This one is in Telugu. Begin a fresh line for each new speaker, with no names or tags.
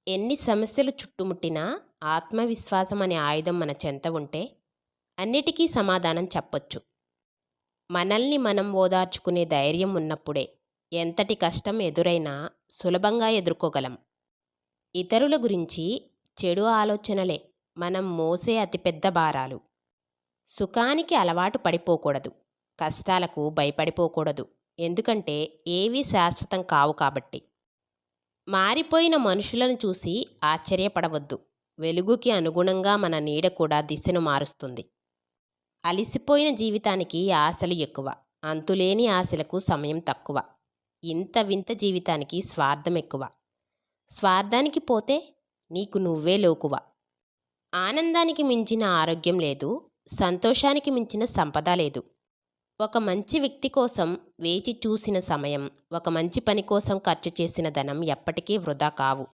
ఎన్ని సమస్యలు చుట్టుముట్టినా ఆత్మవిశ్వాసం అనే ఆయుధం మన చెంత ఉంటే అన్నిటికీ సమాధానం చెప్పొచ్చు. మనల్ని మనం ఓదార్చుకునే ధైర్యం ఉన్నప్పుడే ఎంతటి కష్టం ఎదురైనా సులభంగా ఎదుర్కోగలం. ఇతరుల గురించి చెడు ఆలోచనలే మనం మోసే అతిపెద్ద భారాలు. సుఖానికి అలవాటు పడిపోకూడదు. కష్టాలకు భయపడిపోకూడదు. ఎందుకంటే ఏవీ శాశ్వతం కావు కాబట్టి. మారిపోయిన మనుషులను చూసి ఆశ్చర్యపడవద్దు. వెలుగుకి అనుగుణంగా మన నీడ కూడా దిశను మారుస్తుంది. అలిసిపోయిన జీవితానికి ఆశలు ఎక్కువ. అంతులేని ఆశలకు సమయం తక్కువ. ఇంత వింత జీవితానికి స్వార్థం ఎక్కువ. స్వార్థానికి పోతే నీకు నువ్వే లోకువ. ఆనందానికి మించిన ఆరోగ్యం లేదు. సంతోషానికి మించిన సంపద లేదు. ఒక మంచి వ్యక్తి కోసం వేచి చూసిన సమయం, ఒక మంచి పని కోసం ఖర్చు చేసిన ధనం ఎప్పటికీ వృధా కావు.